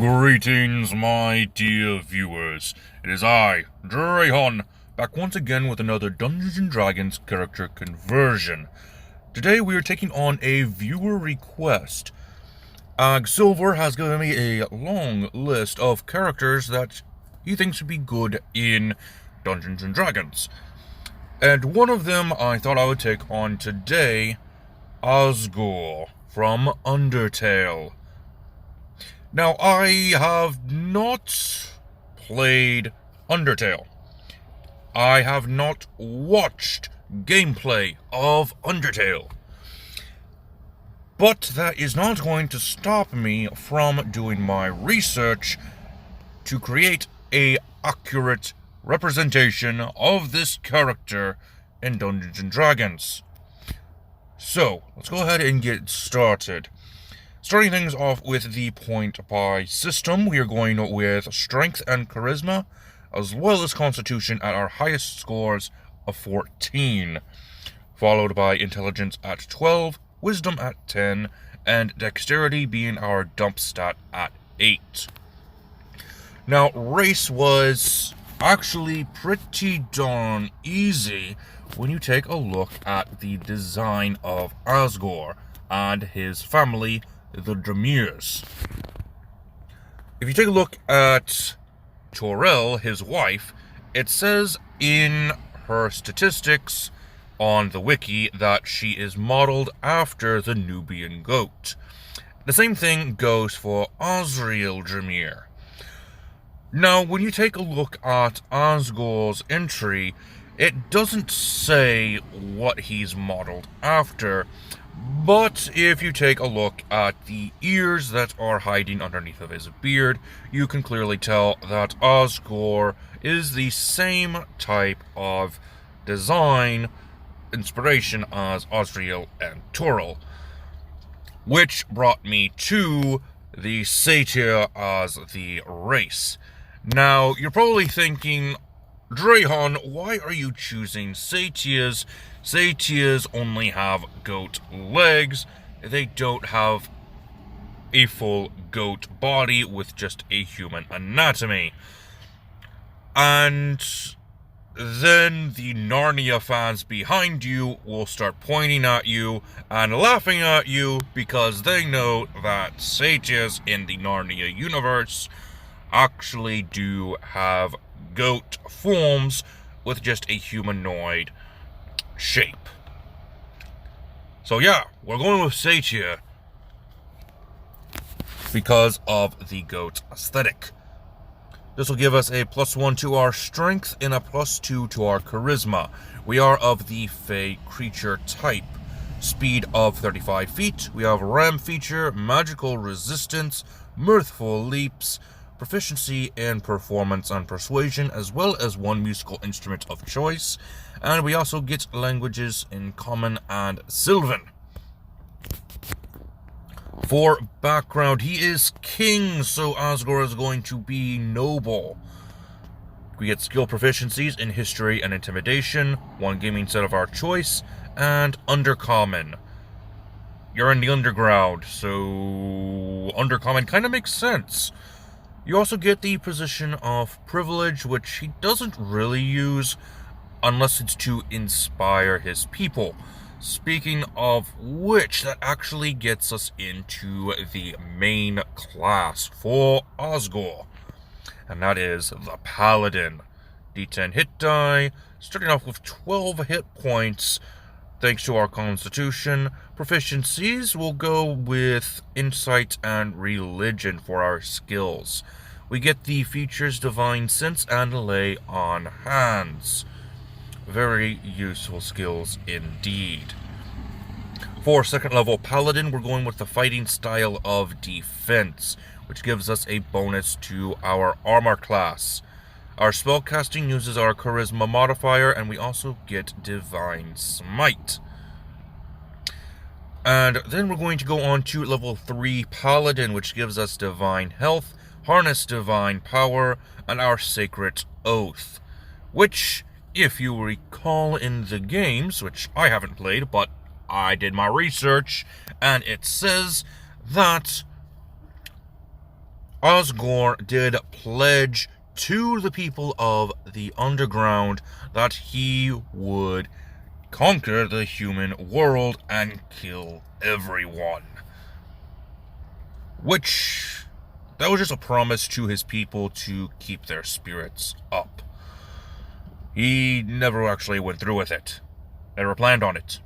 Greetings, my dear viewers. It is I, Drahjan, back once again with another Dungeons & Dragons character conversion. Today we are taking on a viewer request. Silver has given me a long list of characters that he thinks would be good in Dungeons & Dragons. And one of them I thought I would take on today, Asgore from Undertale. Now, I have not played Undertale. I have not watched gameplay of Undertale. But that is not going to stop me from doing my research to create an accurate representation of this character in Dungeons & Dragons. So, let's go ahead and get started. Starting things off with the point buy system, we are going with Strength and Charisma, as well as Constitution at our highest scores of 14, followed by Intelligence at 12, Wisdom at 10, and Dexterity being our dump stat at 8. Now, race was actually pretty darn easy when you take a look at the design of Asgore and his family, the Dreemurrs. If you take a look at Torel, his wife, it says in her statistics on the wiki that she is modeled after the Nubian goat. The same thing goes for Asriel Dreemurr. Now, when you take a look at Asgore's entry, it doesn't say what he's modeled after, but if you take a look at the ears that are hiding underneath of his beard, you can clearly tell that Asgore is the same type of design inspiration as Asriel and Torel. Which brought me to the Satyr as the race. Now, you're probably thinking, Drahjan, why are you choosing Satyrs? Satyrs only have goat legs. They don't have a full goat body with just a human anatomy. And then the Narnia fans behind you will start pointing at you and laughing at you because they know that Satyrs in the Narnia universe actually do have goat forms with just a humanoid shape. So yeah, we're going with Satyr because of the goat aesthetic. This will give us a +1 to our strength and a +2 to our charisma. We are of the Fey creature type. Speed of 35 feet. We have ram feature, magical resistance, mirthful leaps, proficiency in performance and persuasion, as well as one musical instrument of choice. And we also get languages in Common and Sylvan. For background, he is king, so Asgore is going to be noble. We get skill proficiencies in history and intimidation, one gaming set of our choice, and undercommon. You're in the underground, so undercommon kind of makes sense. You also get the position of privilege, which he doesn't really use unless it's to inspire his people. Speaking of which, that actually gets us into the main class for Asgore, and that is the Paladin. D10 hit die, starting off with 12 hit points. Thanks to our Constitution, proficiencies will go with Insight and Religion for our skills. We get the features Divine Sense and Lay on Hands. Very useful skills indeed. For second level Paladin, we're going with the fighting style of defense, which gives us a bonus to our armor class. Our spellcasting uses our charisma modifier, and we also get Divine Smite. And then we're going to go on to level 3 Paladin, which gives us Divine Health, Harness Divine Power, and our Sacred Oath. Which, if you recall in the games, which I haven't played, but I did my research, and it says that Asgore did pledge to the people of the underground that he would conquer the human world and kill everyone. Which, that was just a promise to his people to keep their spirits up. He never actually went through with it. Never planned on it.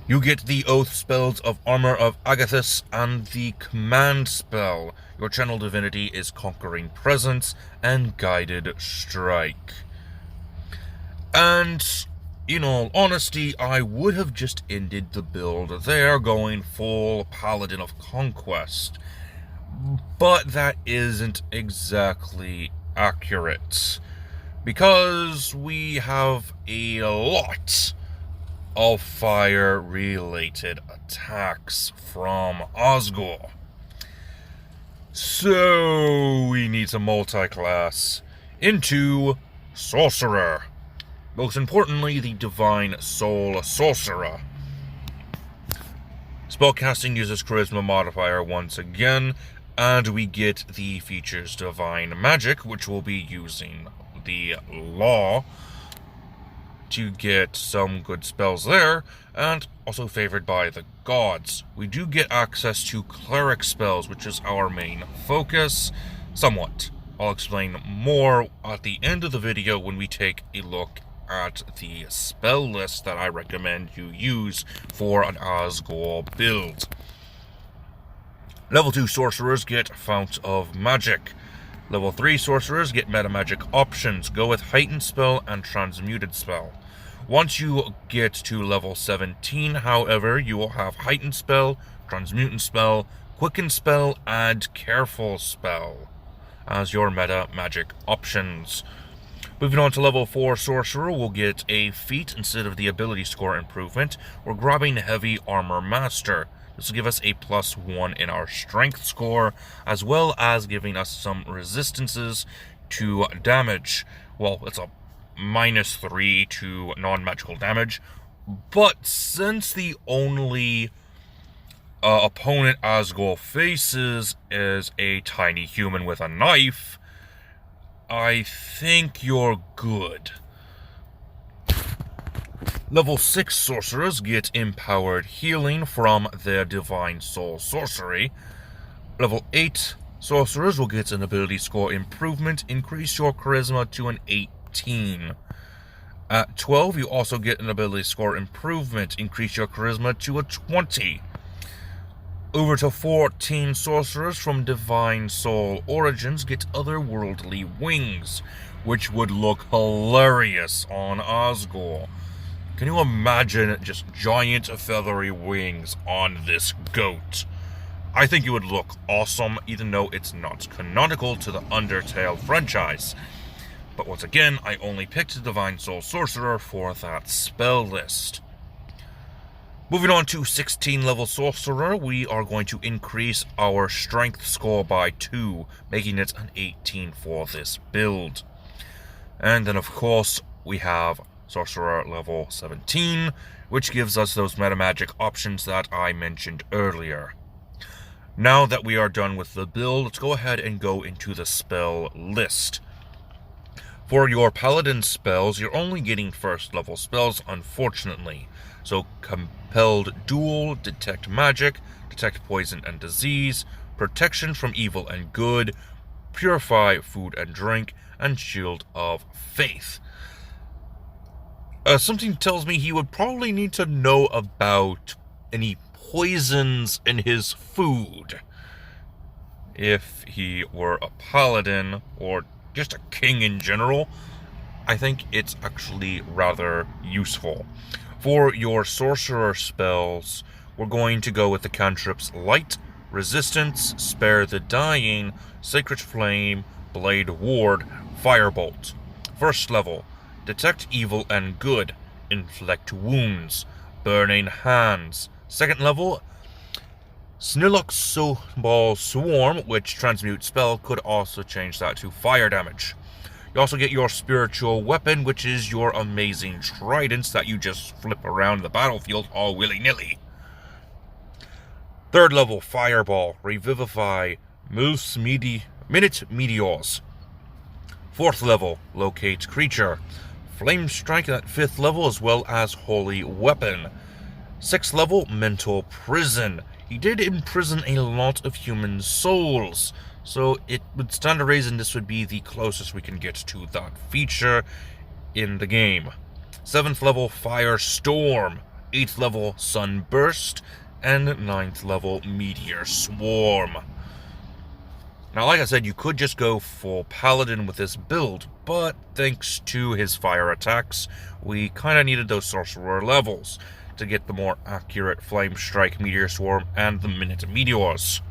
You get the Oath spells of Armor of Agathis and the Command spell. Your channel divinity is Conquering Presence and Guided Strike. And, in all honesty, I would have just ended the build there, going full Paladin of Conquest. But that isn't exactly accurate, because we have a lot of fire-related attacks from Asgore. So we need to multi-class into Sorcerer. Most importantly, the Divine Soul Sorcerer. Spellcasting uses Charisma modifier once again, and we get the features Divine Magic, which we'll be using the Law to get some good spells there, and also favored by the gods. We do get access to cleric spells, which is our main focus, somewhat. I'll explain more at the end of the video when we take a look at the spell list that I recommend you use for an Asgore build. Level 2 sorcerers get Fount of Magic. Level 3 sorcerers get meta magic options. Go with Heightened Spell and Transmuted Spell. Once you get to level 17, however, you will have Heightened Spell, Transmutant Spell, Quicken Spell, and Careful Spell as your meta magic options. Moving on to level 4 sorcerer, we'll get a feat instead of the ability score improvement. We're grabbing Heavy Armor Master. This will give us a +1 in our strength score, as well as giving us some resistances to damage. Well, it's a -3 to non-magical damage, but since the only opponent Asgore faces is a tiny human with a knife, I think you're good. Level 6 sorcerers get Empowered Healing from their Divine Soul Sorcery. Level 8 sorcerers will get an ability score improvement, increase your charisma to an 18. At 12, you also get an ability score improvement, increase your charisma to a 20. Over to 14 sorcerers from Divine Soul Origins get Otherworldly Wings, which would look hilarious on Asgore. Can you imagine just giant feathery wings on this goat? I think it would look awesome, even though it's not canonical to the Undertale franchise. But once again, I only picked the Divine Soul Sorcerer for that spell list. Moving on to 16 level Sorcerer, we are going to increase our strength score by 2, making it an 18 for this build. And then of course, we have Sorcerer level 17, which gives us those meta magic options that I mentioned earlier. Now that we are done with the build, let's go ahead and go into the spell list. For your Paladin spells, you're only getting first level spells, unfortunately. So Compelled Duel, Detect Magic, Detect Poison and Disease, Protection from Evil and Good, Purify Food and Drink, and Shield of Faith. Something tells me he would probably need to know about any poisons in his food if he were a paladin or just a king in general. I think it's actually rather useful. For your sorcerer spells, we're going to go with the cantrips Light, Resistance, Spare the Dying, Sacred Flame, Blade Ward, Firebolt. First level, Detect Evil and Good, Inflict Wounds, Burning Hands. Second level, Snillock Snowball Swarm, which transmute spell could also change that to fire damage. You also get your spiritual weapon, which is your amazing tridents that you just flip around the battlefield all willy-nilly. 3rd level, Fireball, Revivify, Minute Meteors. 4th level, Locate Creature, Flame Strike at 5th level, as well as Holy Weapon. 6th level, Mental Prison. He did imprison a lot of human souls, so it would stand to reason this would be the closest we can get to that feature in the game. 7th level, Firestorm. 8th level, Sunburst. And 9th level, Meteor Swarm. Now, like I said, you could just go full Paladin with this build, but thanks to his fire attacks, we kind of needed those Sorcerer levels to get the more accurate Flame Strike, Meteor Swarm, and the Minute Meteors.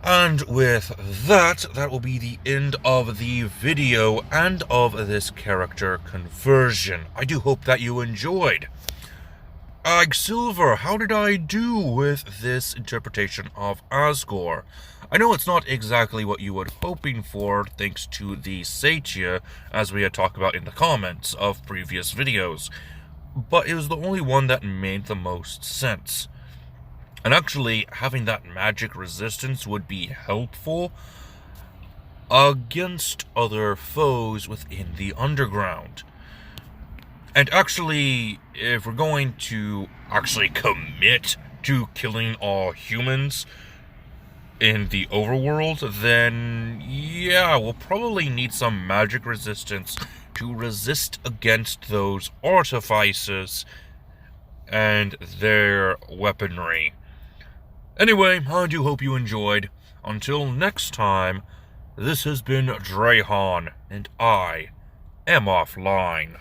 And with that, that will be the end of the video and of this character conversion. I do hope that you enjoyed. Silver, how did I do with this interpretation of Asgore? I know it's not exactly what you were hoping for, thanks to the Satyr, as we had talked about in the comments of previous videos, but it was the only one that made the most sense. And actually, having that magic resistance would be helpful against other foes within the underground. And actually, if we're going to actually commit to killing all humans in the overworld, then yeah, we'll probably need some magic resistance to resist against those artificers and their weaponry. Anyway, I do hope you enjoyed. Until next time, this has been Drahjan, and I am offline.